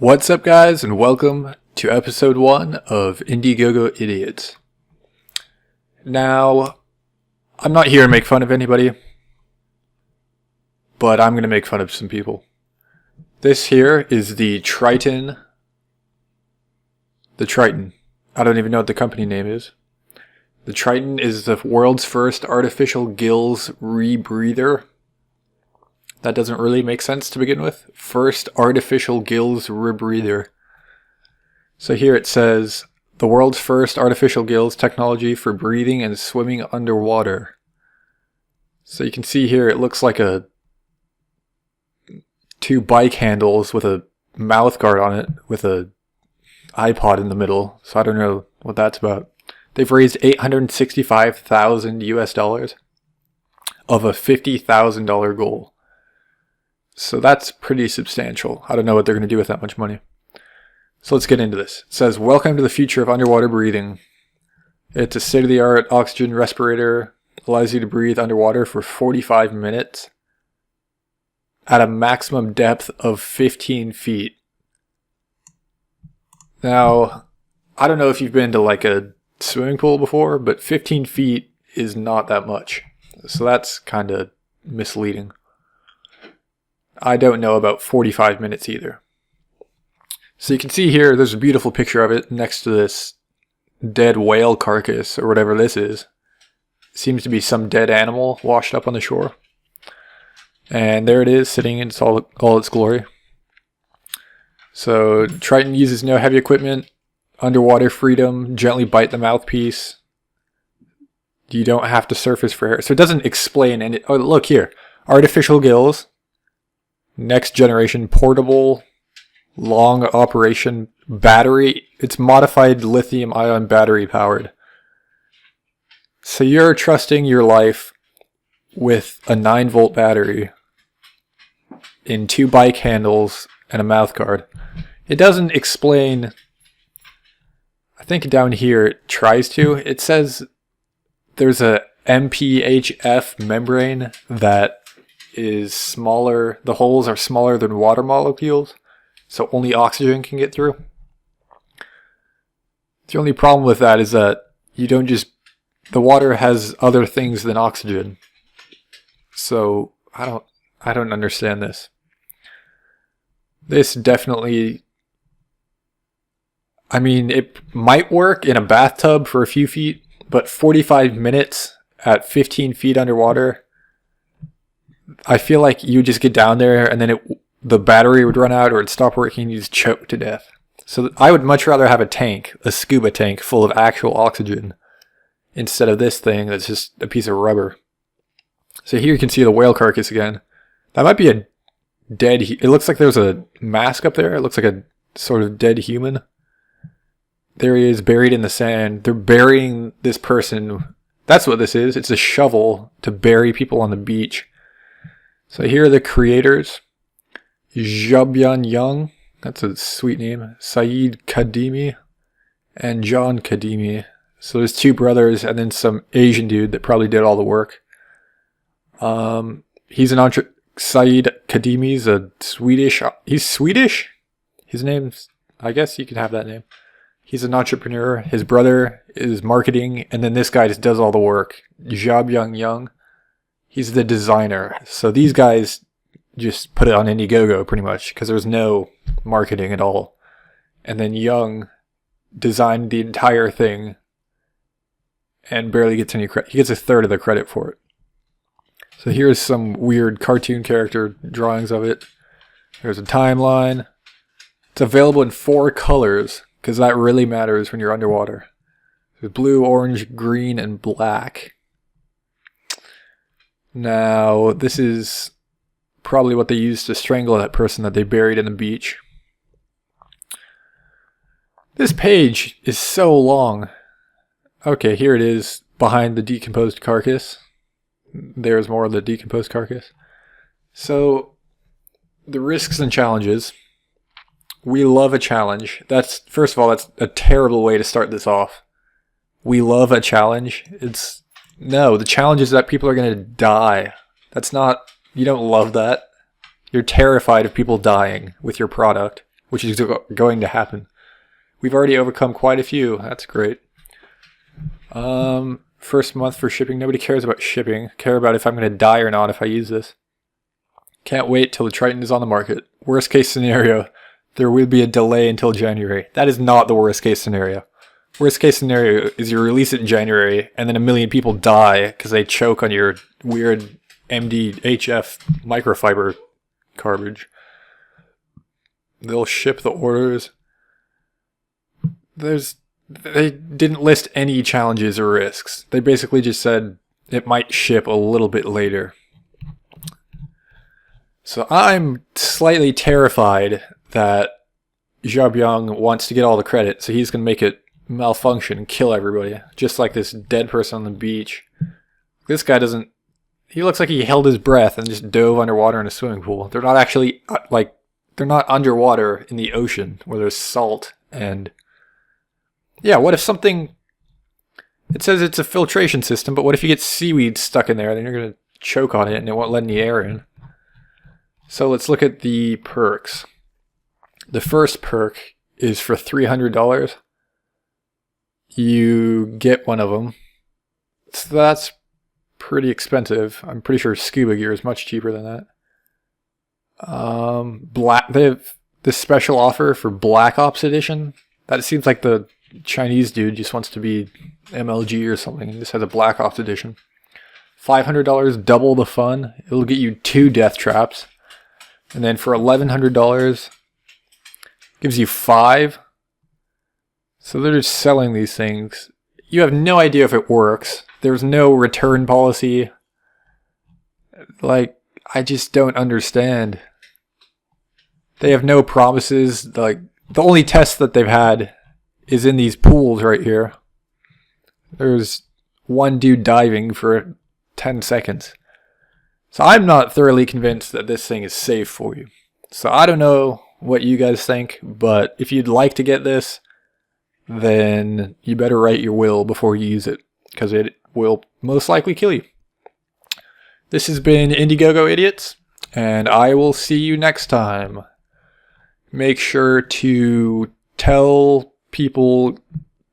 What's up, guys, and welcome to episode 1 of Indiegogo Idiots. Now, I'm not here to make fun of anybody, but I'm going to make fun of some people. This here is the Triton. The Triton. I don't even know what the company name is. The Triton is the world's first artificial gills rebreather. That doesn't really make sense to begin with. First artificial gills rebreather. So here it says, the world's first artificial gills technology for breathing and swimming underwater. So you can see here it looks like two bike handles with a mouth guard on it with a iPod in the middle. So I don't know what that's about. They've raised $865,000 US of a $50,000 goal. So that's pretty substantial. I don't know what they're going to do with that much money. So let's get into this. It says, welcome to the future of underwater breathing. It's a state-of-the-art oxygen respirator. Allows you to breathe underwater for 45 minutes at a maximum depth of 15 feet. Now, I don't know if you've been to like a swimming pool before, but 15 feet is not that much. So that's kind of misleading. I don't know about 45 minutes either. So you can see here, there's a beautiful picture of it next to this dead whale carcass or whatever this is. Seems to be some dead animal washed up on the shore. And there it is, sitting in all its glory. So Triton uses no heavy equipment, underwater freedom, gently bite the mouthpiece. You don't have to surface for air. So it doesn't explain any. Oh, look here. Artificial gills. Next generation portable, long operation battery. It's modified lithium ion battery powered. So you're trusting your life with a 9-volt battery in 2 bike handles and a mouth guard. It doesn't explain. I think down here it tries to. It says there's a MPHF membrane that is smaller. The holes are smaller than water molecules, so only oxygen can get through. The only problem with that is that you don't just, the water has other things than oxygen. So I don't understand this. This definitely, I mean, it might work in a bathtub for a few feet, but 45 minutes at 15 feet underwater, I feel like you just get down there and then the battery would run out or it'd stop working and you just choke to death. So I would much rather have a tank, a scuba tank full of actual oxygen instead of this thing that's just a piece of rubber. So here you can see the whale carcass again. That might be a dead, it looks like there's a mask up there. It looks like a sort of dead human. There he is, buried in the sand. They're burying this person. That's what this is. It's a shovel to bury people on the beach. So here are the creators. Jabyan Young, that's a sweet name. Saeed Kadimi and John Kadimi. So there's 2 brothers and then some Asian dude that probably did all the work. He's an Saeed Kadimi's a Swedish. He's Swedish? His name's, I guess you can have that name. He's an entrepreneur. His brother is marketing, and then this guy just does all the work. Jabyan Young. He's the designer. So these guys just put it on Indiegogo pretty much because there's no marketing at all. And then Young designed the entire thing and barely gets any credit. He gets a third of the credit for it. So here's some weird cartoon character drawings of it. There's a timeline. It's available in 4 colors because that really matters when you're underwater. There's blue, orange, green, and black. Now, this is probably what they used to strangle that person that they buried in the beach. This page is so long. Okay, here it is behind the decomposed carcass. There's more of the decomposed carcass. So, the risks and challenges. We love a challenge. First of all, that's a terrible way to start this off. We love a challenge. No, the challenge is that people are going to die. That's not, you don't love that. You're terrified of people dying with your product, which is going to happen. We've already overcome quite a few. That's great. First month for shipping. Nobody cares about shipping. Care about if I'm going to die or not if I use this. Can't wait till the Triton is on the market. Worst case scenario, there will be a delay until January. That is not the worst case scenario. Worst case scenario is you release it in January and then 1 million people die because they choke on your weird MDHF microfiber garbage. They'll ship the orders. They didn't list any challenges or risks. They basically just said it might ship a little bit later. So I'm slightly terrified that Xiaobyang wants to get all the credit, so he's going to make it malfunction and kill everybody. Just like this dead person on the beach. This guy doesn't... He looks like he held his breath and just dove underwater in a swimming pool. They're not actually, they're not underwater in the ocean where there's salt and... Yeah, what if something... It says it's a filtration system, but what if you get seaweed stuck in there? Then you're going to choke on it and it won't let any air in. So let's look at the perks. The first perk is for $300. You get one of them. So that's pretty expensive. I'm pretty sure scuba gear is much cheaper than that. They have this special offer for Black Ops Edition. That seems like the Chinese dude just wants to be MLG or something and just has a Black Ops Edition. $500, double the fun. It'll get you 2 death traps. And then for $1,100, gives you 5. So they're just selling these things. You have no idea if it works. There's no return policy. I just don't understand. They have no promises. The only test that they've had is in these pools right here. There's one dude diving for 10 seconds. So I'm not thoroughly convinced that this thing is safe for you. So I don't know what you guys think, but if you'd like to get this, then you better write your will before you use it, because it will most likely kill you. This has been Indiegogo Idiots, and I will see you next time. Make sure to tell people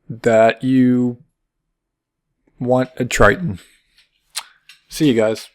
that you want a Triton. See you guys.